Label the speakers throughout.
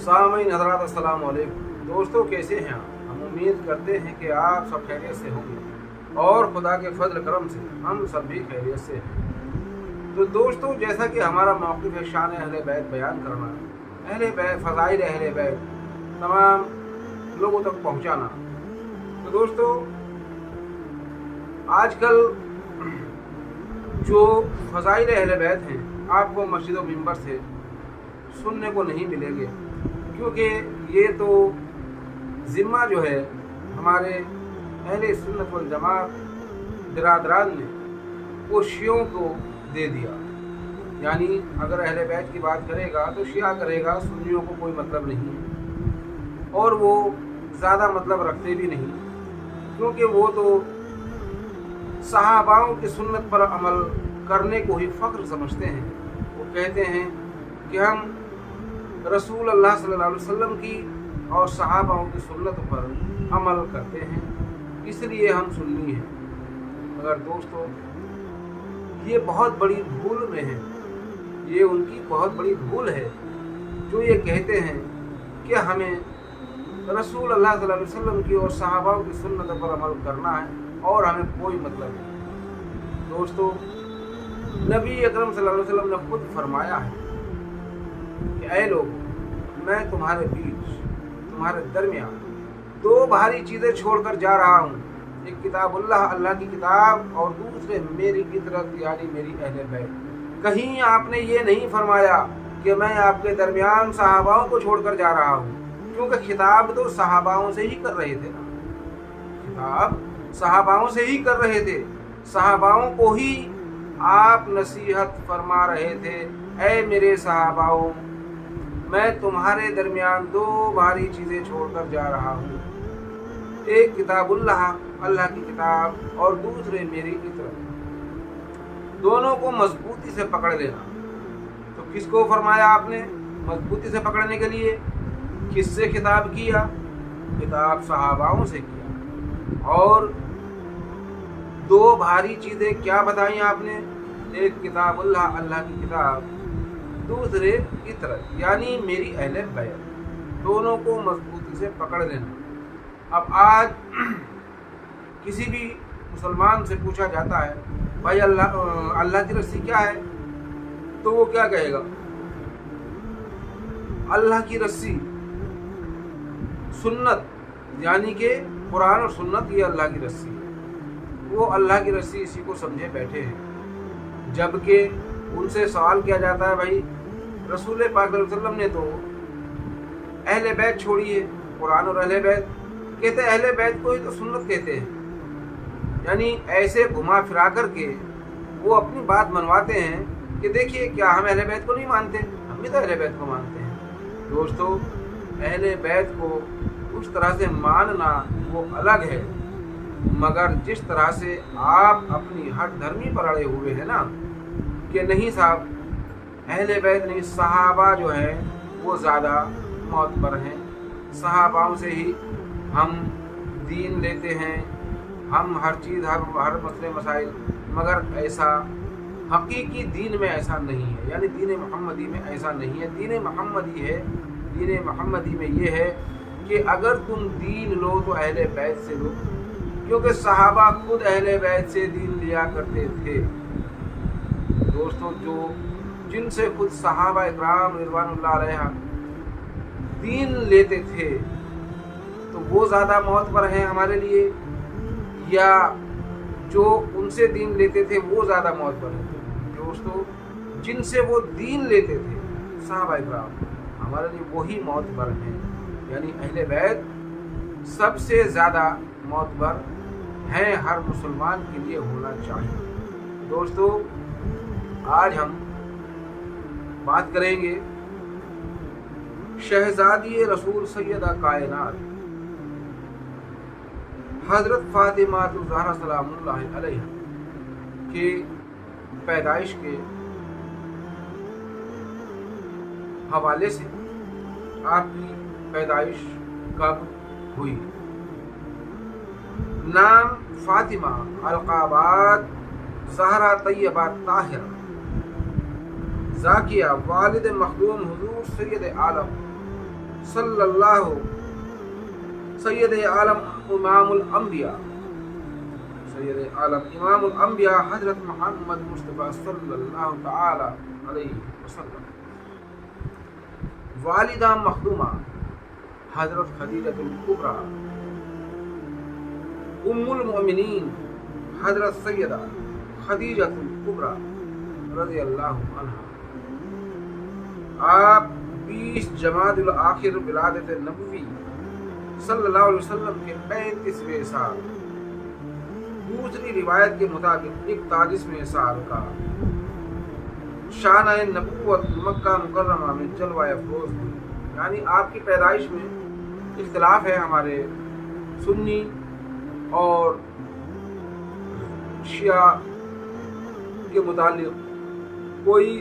Speaker 1: सामीन हज़रात अस्सलाम वालेकुम। दोस्तों कैसे हैं आप? हम उम्मीद करते हैं कि आप सब खैरियत से होंगे और खुदा के फजल करम से हम सब भी खैरियत से हैं। तो दोस्तों जैसा कि हमारा मौक़िफ़ है शान अहले बैत बयान करना, अहले बैत फ़ज़ाइल अहले बैत तमाम लोगों तक पहुँचाना। तो दोस्तों आजकल जो फ़ज़ाइल अहले बैत हैं आपको मस्जिद व मिंबर से सुनने को नहीं मिलेंगे, क्योंकि ये तो ज़िम्मा जो है हमारे अहले सुन्नत वल जमात बिरादरान ने वो शियों को दे दिया। यानी अगर अहले बैत की बात करेगा तो शिया करेगा, सुन्नियों को कोई मतलब नहीं है और वो ज़्यादा मतलब रखते भी नहीं, क्योंकि वो तो सहाबाओं की सुन्नत पर अमल करने को ही फ़ख्र समझते हैं। वो कहते हैं कि हम रसूल अल्लाह सल्लल्लाहु अलैहि वसल्लम की और सहाबाओं की सुन्नत पर अमल करते हैं, इसलिए हम सुन्नी हैं। मगर दोस्तों ये बहुत बड़ी भूल में है, ये उनकी बहुत बड़ी भूल है जो ये कहते हैं कि हमें रसूल अल्लाह सल्लल्लाहु अलैहि वसल्लम की और सहाबाओं की सुन्नत पर अमल करना है और हमें कोई मतलब नहीं। दोस्तों नबी अकरम सल्लल्लाहु अलैहि वसल्लम ने खुद फरमाया है कि ऐ लोगों, मैं तुम्हारे बीच तुम्हारे दरमियान दो भारी चीज़ें छोड़कर जा रहा हूँ, एक किताबुल्लाह अल्लाह की किताब और दूसरे मेरी इतरत यानी मेरी अहले बैत। कहीं आपने ये नहीं फरमाया कि मैं आपके दरमियान सहाबाओं को छोड़कर जा रहा हूँ, क्योंकि खिताब तो सहाबाओं से ही कर रहे थे ना, खिताब सहाबाओं से ही कर रहे थे, सहाबाओं को ही आप नसीहत फरमा रहे थे, ऐ मेरे सहाबाओं मैं तुम्हारे दरमियान दो भारी चीज़ें छोड़कर जा रहा हूँ, एक किताबुल्लाह अल्लाह की किताब और दूसरे मेरी इतरत। दोनों को मजबूती से पकड़ लेना। तो किसको फरमाया आपने मजबूती से पकड़ने के लिए? किससे खिताब किया? खिताब सहाबाओं से किया। और दो भारी चीज़ें क्या बताई आपने? एक किताबुल्लाह अल्लाह की किताब, दूसरे इतरत यानी मेरी अहले बैत। दोनों को मजबूती से पकड़ लेना। अब आज किसी भी मुसलमान से पूछा जाता है भाई अल्लाह की रस्सी क्या है, तो वो क्या कहेगा? अल्लाह की रस्सी सुन्नत यानी कि कुरान और सुन्नत, ये अल्लाह की रस्सी है। वो अल्लाह की रस्सी इसी को समझे बैठे हैं, जबकि उनसे सवाल किया जाता है भाई रसूल पाक सल्लल्लाहु अलैहि वसल्लम ने तो अहले बैत छोड़ी है, कुरान और अहले बैत। कहते हैं अहले बैत को ही तो सुन्नत कहते हैं। यानी ऐसे घुमा फिरा करके वो अपनी बात मनवाते हैं कि देखिए क्या हम अहले बैत को नहीं मानते, हम भी तो अहले बैत को मानते हैं। दोस्तों अहले बैत को उस तरह से मानना वो अलग है, मगर जिस तरह से आप अपनी हट धर्मी पर अड़े हुए हैं ना कि नहीं साहब अहले बैत नहीं, सहाबा जो है वो ज़्यादा मोतबर हैं, सहाबाओं से ही हम दीन लेते हैं, हम हर चीज़ हर मसले मसाइल। मगर ऐसा हकीकी दीन में ऐसा नहीं है, यानी दीन मोहम्मदी में ऐसा नहीं है। दीन मोहम्मदी है, दीन मोहम्मदी में ये है कि अगर तुम दीन लो तो अहले बैत से लो, क्योंकि सहाबा खुद अहले बैत से दीन लिया करते थे। दोस्तों जिनसे खुद सहाबा इकराम रिज़वानुल्लाह अलैहा दीन लेते थे, तो वो ज़्यादा मोतबर हैं हमारे लिए, या जो उनसे दीन लेते थे वो ज़्यादा मोतबर हैं? दोस्तों जिनसे वो दीन लेते थे सहाबा इकराम, हमारे लिए वही मोतबर हैं। यानी अहले बैत सबसे ज़्यादा मोतबर हैं, हर मुसलमान के लिए होना चाहिए। दोस्तों आज हम बात करेंगे शहजादी रसूल सैयदा कायनात हज़रत फ़ातिमा ज़हरा सलामुल्लाह अलैहा के पैदाइश के हवाले से। आपकी पैदाइश कब हुई? नाम फ़ातिमा, अलक़ाबात ज़हरा तैयबा ताहिरा ज़ाकिया, वालिद मखदूम हुज़ूर सैयद आलम صلی اللہ سید عالم امام الانبیاء حضرت محمد مصطفیٰ صلی اللہ تعالی علیہ وسلم، والدہ مخدومہ حضرت خدیجہ الکبریٰ، ام المؤمنین حضرت سیدہ خدیجہ الکبریٰ رضی اللہ عنہا۔ آپ 20 جمادی الاخر ولادت نبوی صلی اللہ علیہ وسلم کے 35ویں سال، دوسری روایت کے مطابق 41ویں سال کا شانہ نبوت مکہ مکرمہ میں جلوہ افروز ہوئی۔ یعنی آپ کی پیدائش میں اختلاف ہے ہمارے سنی اور شیعہ کے متعلق، کوئی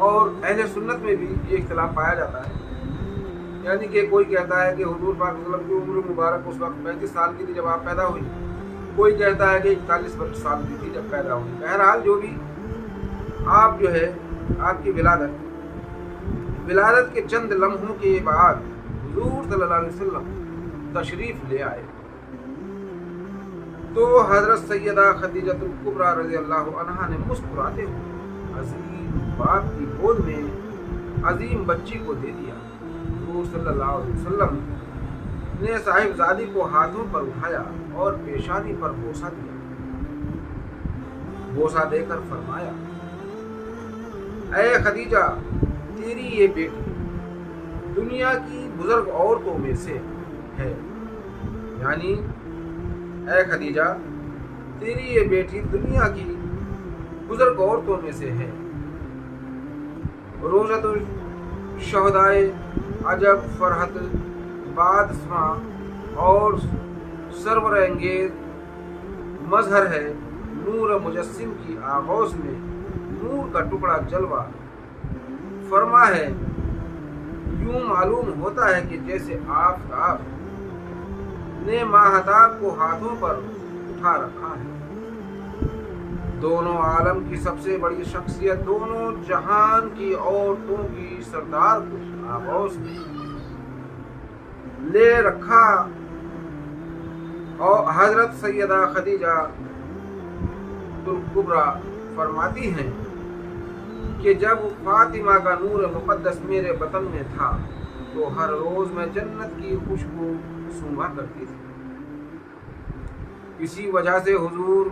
Speaker 1: اور اہل سنت میں بھی یہ اختلاف پایا جاتا ہے، یعنی کہ کوئی کہتا ہے کہ حضور پاک صلی اللہ علیہ وسلم کی عمر مبارک اس وقت 35 سال کی تھی جب آپ پیدا ہوئی، کوئی کہتا ہے کہ 41 سال کی تھی جب پیدا ہوئی۔ بہرحال جو بھی آپ جو ہے آپ کی ولادت کے چند لمحوں کے بعد حضور صلی اللہ علیہ وسلم تشریف لے آئے تو حضرت سیدہ خدیجہ الکبریٰ رضی اللہ عنہا نے مسکراتے ہوئے عظیم باپ کی گود میں عظیم بچی کو دے دیا۔ حضور صلی اللہ علیہ وسلم نے صاحبزادی کو ہاتھوں پر اٹھایا اور پیشانی پر بوسہ دیا، بوسہ دے کر فرمایا، اے خدیجہ، تیری یہ بیٹی دنیا کی بزرگ عورتوں میں سے ہے، یعنی اے خدیجہ تیری یہ بیٹی دنیا کی بزرگ عورتوں میں سے ہے۔ روزۃ الشہدائے عجب فرحت بادسمہ اور سرور انگیز مظہر ہے، نور مجسم کی آغوش میں نور کا ٹکڑا جلوہ فرما ہے، یوں معلوم ہوتا ہے کہ جیسے آفتاب نے ماہتاب کو ہاتھوں پر اٹھا رکھا ہے۔ دونوں عالم کی سب سے بڑی شخصیت، دونوں جہان کی عورتوں کی سردار کو آغوش میں لے رکھا، اور حضرت سیدہ خدیجہ الکبریٰ فرماتی ہیں کہ جب فاطمہ کا نور مقدس میرے بطن میں تھا تو ہر روز میں جنت کی خوشبو سونگھا کرتی تھی۔ اسی وجہ سے حضور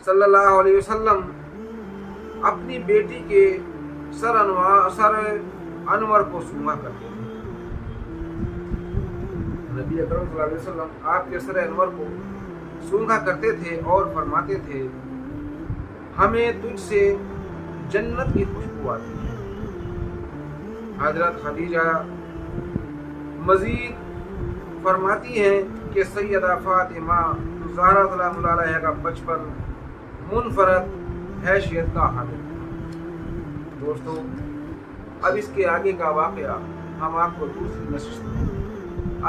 Speaker 1: صلی اللہ علیہ وسلم اپنی بیٹی کے سر انور کو سونگھا کرتے تھے۔ نبی اکرم صلی اللہ علیہ وسلم آپ کے سر انور کو سونگھا کرتے تھے اور فرماتے تھے، ہمیں تجھ سے جنت کی خوشبو آتی ہے۔ حضرت خدیجہ مزید فرماتی ہیں کہ سیدہ فاطمہ زہرا سلام اللہ علیہا کا بچپن منفرد حیثیت کا حامل تھا۔ دوستو، اب اس کے آگے کا واقعہ ہم آپ کو دوسری نشست میں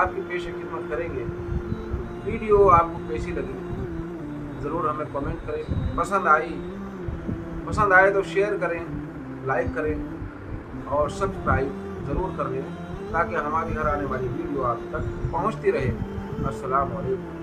Speaker 1: آپ کی پیش خدمت کریں گے۔ ویڈیو آپ کو کیسی لگی ضرور ہمیں کمنٹ کریں، پسند آئے تو شیئر کریں، لائک کریں اور سبسکرائب ضرور کر لیں تاکہ ہماری ہر آنے والی ویڈیو آپ تک پہنچتی رہے۔ السلام علیکم۔